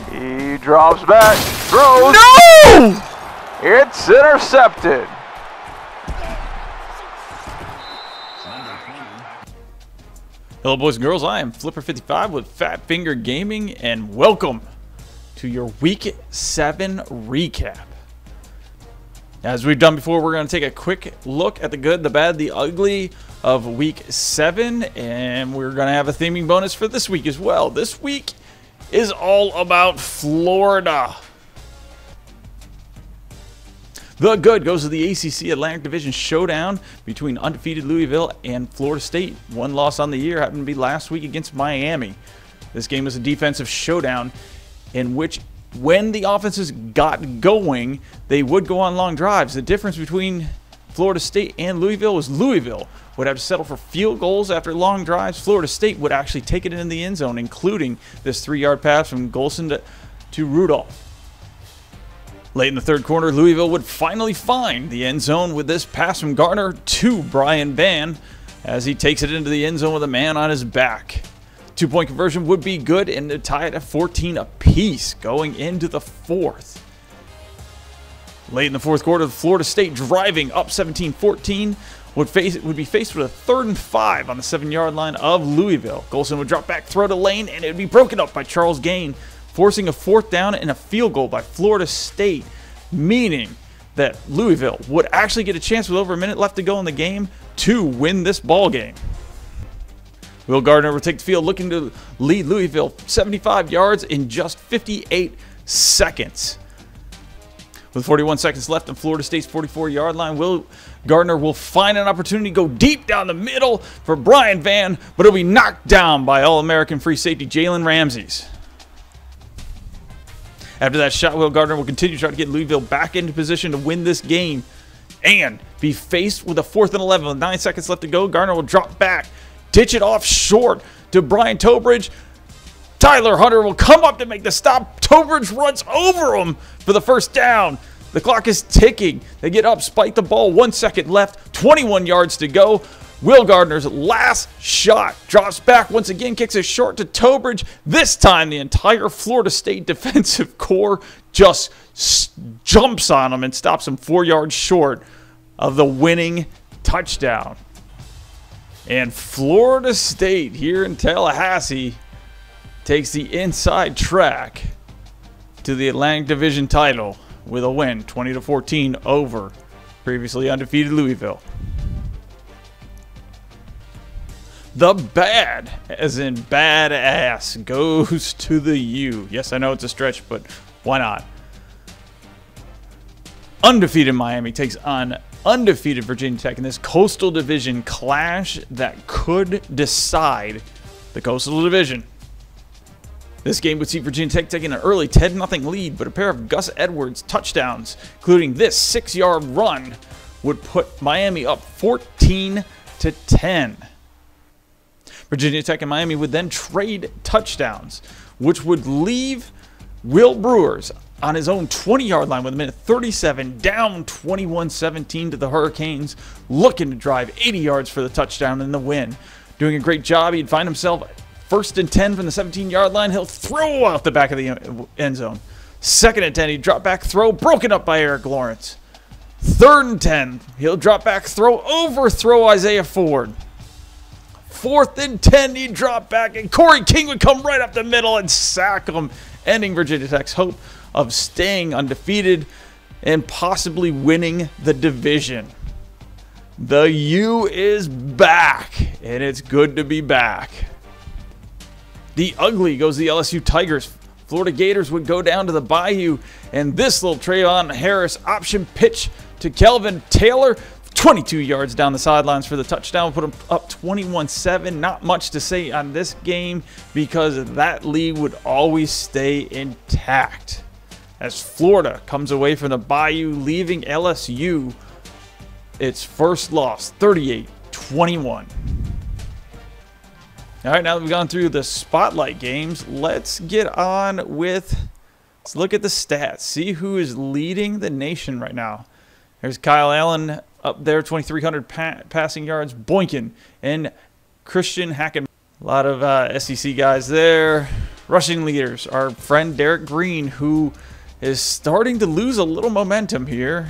He drops back, throws. No! It's intercepted. Hello, boys and girls. I am Flipper55 with Fat Finger Gaming, and welcome to your Week 7 recap. As we've done before, we're going to take a quick look at the good, the bad, the ugly of Week 7, and we're going to have a theming bonus for this week as well. This week is all about Florida. The good goes to the ACC Atlantic Division showdown between undefeated Louisville and Florida State. One loss on the year happened to be last week against Miami. This game was a defensive showdown in which, when the offenses got going, they would go on long drives. The difference between Florida State and Louisville was Louisville would have to settle for field goals after long drives. Florida State would actually take it in the end zone, including this 3-yard pass from Golson to Rudolph. Late in the third quarter, Louisville would finally find the end zone with this pass from Gardner to Brian Van as he takes it into the end zone with a man on his back. 2-point conversion would be good and to tie it at 14 apiece going into the fourth. Late in the fourth quarter, Florida State driving up 17-14 would be faced with a 3rd and 5 on the 7-yard line of Louisville. Golson would drop back, throw to Lane, and it would be broken up by Charles Gain, forcing a 4th down and a field goal by Florida State, meaning that Louisville would actually get a chance with over a minute left to go in the game to win this ball game. Will Gardner will take the field, looking to lead Louisville 75 yards in just 58 seconds. With 41 seconds left on Florida State's 44-yard line, Will Gardner will find an opportunity to go deep down the middle for Brian Van, but it'll be knocked down by All-American free safety Jalen Ramses. After that shot, Will Gardner will continue to try to get Louisville back into position to win this game and be faced with a 4th and 11 with 9 seconds left to go. Gardner will drop back, ditch it off short to Brian Tobridge. Tyler Hunter will come up to make the stop. Tobridge runs over him for the first down. The clock is ticking. They get up, spike the ball, 1 second left, 21 yards to go. Will Gardner's last shot drops back once again, kicks it short to Tobridge. This time, the entire Florida State defensive core just jumps on him and stops him 4 yards short of the winning touchdown. And Florida State here in Tallahassee takes the inside track to the Atlantic Division title with a win, 20-14 over previously undefeated Louisville. The bad, as in badass, goes to the U. Yes, I know it's a stretch, but why not? Undefeated Miami takes on undefeated Virginia Tech in this Coastal Division clash that could decide the Coastal Division. This game would see Virginia Tech taking an early 10-0 lead, but a pair of Gus Edwards touchdowns, including this 6-yard run, would put Miami up 14-10. Virginia Tech and Miami would then trade touchdowns, which would leave Will Brewers on his own 20-yard line with a minute 37, down 21-17 to the Hurricanes, looking to drive 80 yards for the touchdown and the win. Doing a great job, he'd find himself 1st and 10 from the 17-yard line. He'll throw out the back of the end zone. 2nd and 10, he'd drop back, throw, broken up by Eric Lawrence. 3rd and 10, he'll drop back, throw, overthrow Isaiah Ford. 4th and 10, he'd drop back, and Corey King would come right up the middle and sack him, ending Virginia Tech's hope of staying undefeated and possibly winning the division. The U is back, and it's good to be back. The ugly goes the LSU Tigers. Florida Gators would go down to the Bayou, and this little Trayvon Harris option pitch to Kelvin Taylor, 22 yards down the sidelines for the touchdown, put them up 21-7. Not much to say on this game because that lead would always stay intact as Florida comes away from the Bayou, leaving LSU its first loss, 38-21. All right, now that we've gone through the spotlight games, let's get on with, let's look at the stats, see who is leading the nation right now. There's Kyle Allen up there, 2,300 passing yards. Boykin and Christian Hacken. A lot of SEC guys there. Rushing leaders, our friend Derek Green, who is starting to lose a little momentum here.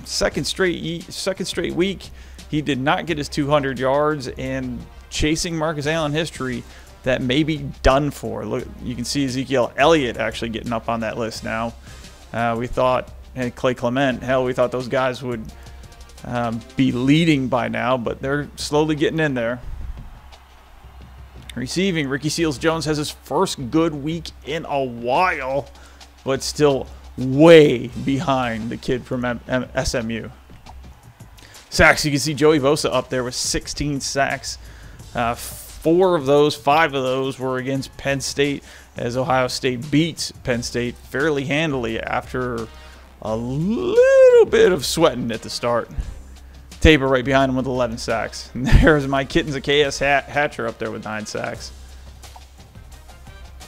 Second straight week, he did not get his 200 yards, and chasing Marcus Allen history, that may be done for. Look, you can see Ezekiel Elliott actually getting up on that list now. We thought, and Clay Clement, hell, we thought those guys would be leading by now, but they're slowly getting in there. Receiving, Ricky Seals-Jones has his first good week in a while, but still way behind the kid from SMU. Sacks, you can see Joey Bosa up there with 16 sacks. 5 of those were against Penn State, as Ohio State beats Penn State fairly handily after a little bit of sweating at the start. Tabor right behind him with 11 sacks. And there's my Kittens of KS Hatcher up there with 9 sacks.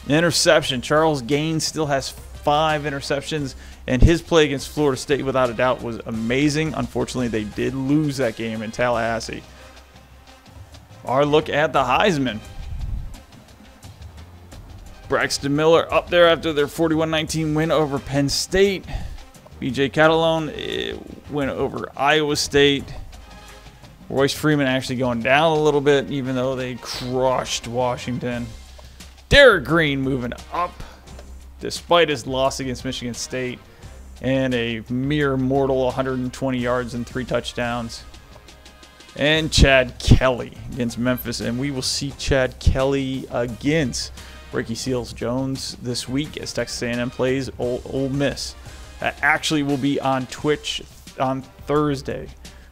Interception. Charles Gaines still has 5 interceptions, and his play against Florida State, without a doubt, was amazing. Unfortunately, they did lose that game in Tallahassee. Our look at the Heisman. Braxton Miller up there after their 41-19 win over Penn State. B.J. Catalone went over Iowa State. Royce Freeman actually going down a little bit, even though they crushed Washington. Derek Green moving up, despite his loss against Michigan State, and a mere mortal 120 yards and 3 touchdowns. And Chad Kelly against Memphis, and we will see Chad Kelly against Ricky Seals-Jones this week as Texas A&M plays Ole Miss. That actually will be on Twitch on Thursday,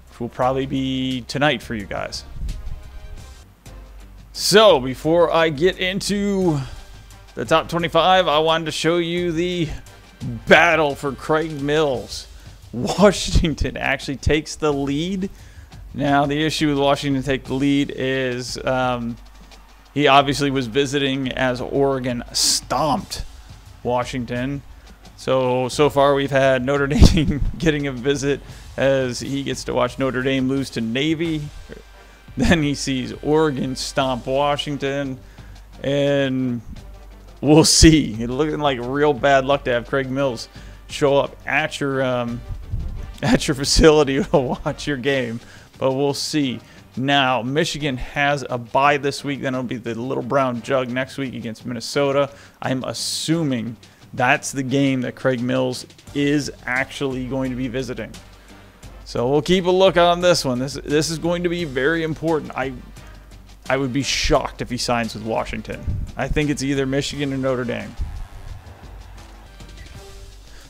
which will probably be tonight for you guys. So before I get into the top 25, I wanted to show you the battle for Craig Mills. Washington actually takes the lead. Now, the issue with Washington take the lead is he obviously was visiting as Oregon stomped Washington. So far we've had Notre Dame getting a visit as he gets to watch Notre Dame lose to Navy. Then he sees Oregon stomp Washington, and we'll see. It's looking like real bad luck to have Craig Mills show up at your facility to watch your game, but we'll see. Now, Michigan has a bye this week. Then it'll be the Little Brown Jug next week against Minnesota. I'm assuming that's the game that Craig Mills is actually going to be visiting. So we'll keep a look on this one. This is going to be very important. I would be shocked if he signs with Washington. I think it's either Michigan or Notre Dame.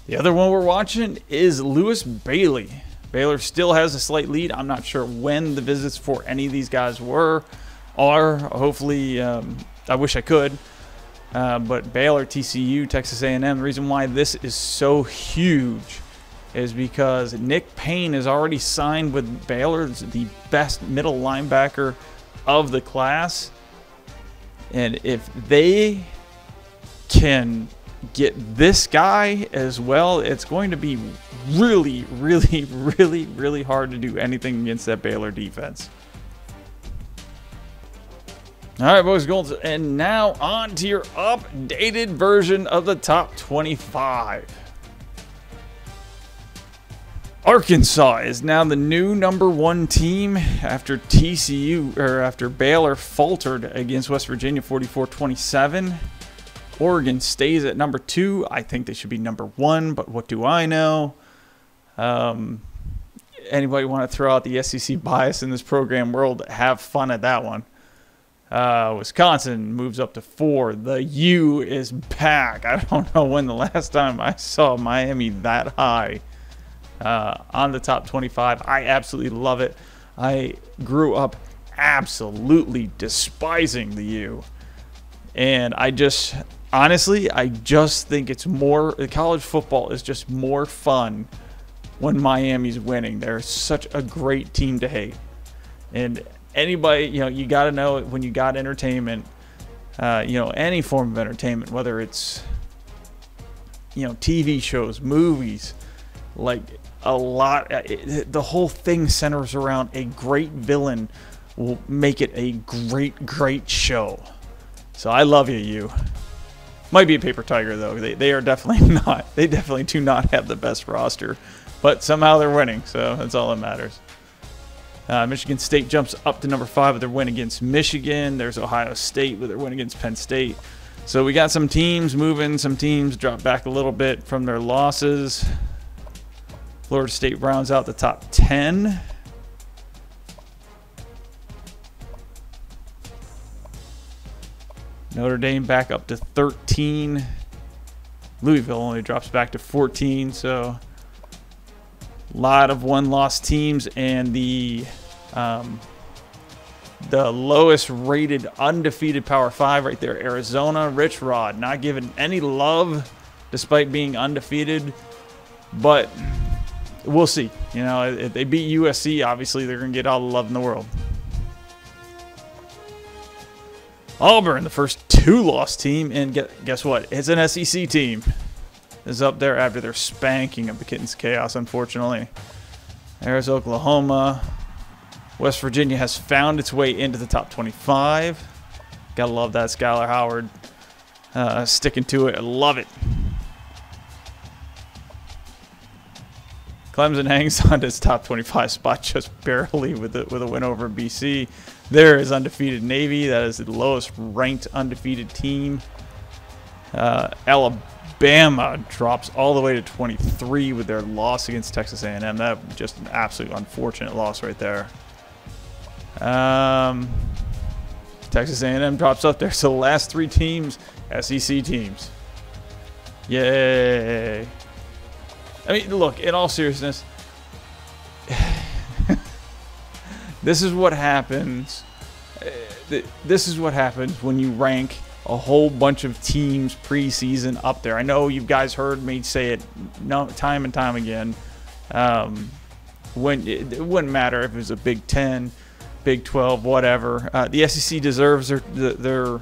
The other one we're watching is Lewis Bailey. Baylor still has a slight lead. I'm not sure when the visits for any of these guys are. Hopefully, I wish I could. But Baylor, TCU, Texas A&M, the reason why this is so huge is because Nick Payne is already signed with Baylor, the best middle linebacker of the class. And if they can get this guy as well, it's going to be really, really, really, really hard to do anything against that Baylor defense. All right, boys and girls, and now on to your updated version of the top 25. Arkansas is now the new #1 team after after Baylor faltered against West Virginia 44-27. Oregon stays at #2. I think they should be #1, but what do I know? Anybody want to throw out the SEC bias in this program world? Have fun at that one. Wisconsin moves up to 4. The U is back. I don't know when the last time I saw Miami that high on the top 25. I absolutely love it. I grew up absolutely despising the U. And honestly, I just think it's more, college football is just more fun when Miami's winning. They're such a great team to hate. And anybody, you got to know when you got entertainment, any form of entertainment, whether it's, TV shows, movies, like a lot, the whole thing centers around a great villain will make it a great, great show. So I love you. Might be a paper tiger, though. They are definitely not. They definitely do not have the best roster. But somehow they're winning, so that's all that matters. Michigan State jumps up to number 5 with their win against Michigan. There's Ohio State with their win against Penn State. So we got some teams moving. Some teams drop back a little bit from their losses. Florida State rounds out the top 10. Notre Dame back up to 13. Louisville only drops back to 14. So a lot of one-loss teams, and the lowest rated undefeated Power 5 right there, Arizona. Rich Rod not given any love despite being undefeated, but we'll see. You know, if they beat USC, obviously they're going to get all the love in the world. Auburn, the first 2-loss team, and guess what? It's an SEC team. Is up there after their spanking of the Kittens Chaos, unfortunately. There's Oklahoma. West Virginia has found its way into the top 25. Gotta love that. Skylar Howard sticking to it. I love it. Clemson hangs on to its top 25 spot just barely with a win over BC. There is undefeated Navy. That is the lowest ranked undefeated team. Alabama drops all the way to 23 with their loss against Texas A&M. That was just an absolute unfortunate loss right there. Texas A&M drops up there. So the last 3 teams, SEC teams. Yay. I mean, look, in all seriousness, this is what happens. This is what happens when you rank a whole bunch of teams preseason up there. I know you guys heard me say it time and time again. When it wouldn't matter if it was a Big 10, Big 12, whatever. The SEC deserves the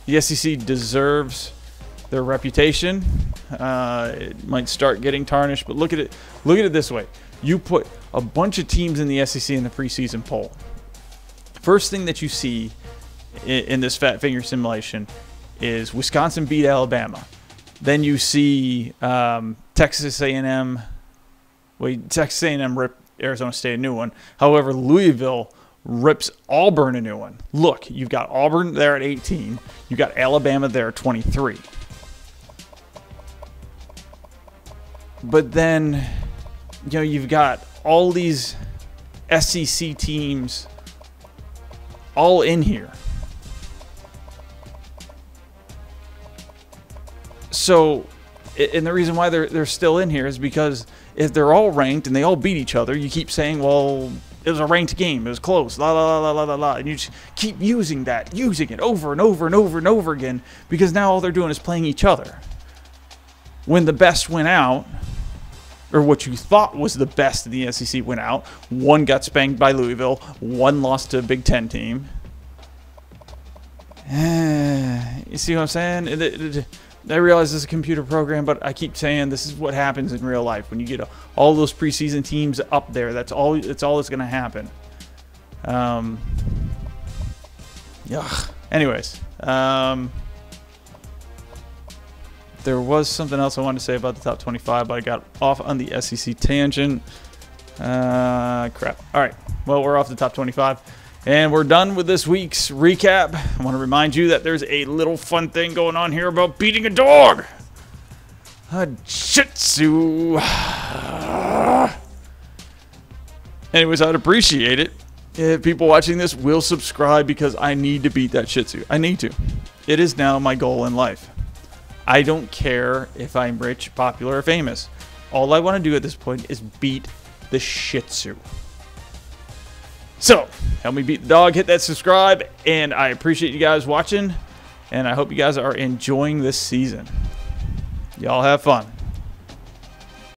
SEC deserves their reputation. It might start getting tarnished, but look at it. Look at it this way: you put a bunch of teams in the SEC in the preseason poll. First thing that you see in this fat finger simulation is Wisconsin beat Alabama. Then you see Texas A&M. Well, Texas A&M ripped Arizona State a new one. However, Louisville rips Auburn a new one. Look, you've got Auburn there at 18. You've got Alabama there at 23. But then, you know, you've got all these SEC teams all in here. So, and the reason why they're still in here is because if they're all ranked and they all beat each other, you keep saying, well, it was a ranked game, it was close, la la la la la la, and you just keep using it over and over and over and over again, because now all they're doing is playing each other. When the best went out, or what you thought was the best of the SEC went out, one got spanked by Louisville, one lost to a Big Ten team. You see what I'm saying? I realize this is a computer program, but I keep saying this is what happens in real life. When you get all those preseason teams up there, that's all that's going to happen. Anyways, there was something else I wanted to say about the top 25, but I got off on the SEC tangent. Crap. All right. Well, we're off the top 25. And we're done with this week's recap. I want to remind you that there's a little fun thing going on here about beating a dog. A Shih Tzu. Anyways, I'd appreciate it if people watching this will subscribe, because I need to beat that Shih Tzu. I need to. It is now my goal in life. I don't care if I'm rich, popular, or famous. All I want to do at this point is beat the Shih Tzu. So, help me beat the dog, hit that subscribe, and I appreciate you guys watching, and I hope you guys are enjoying this season. Y'all have fun.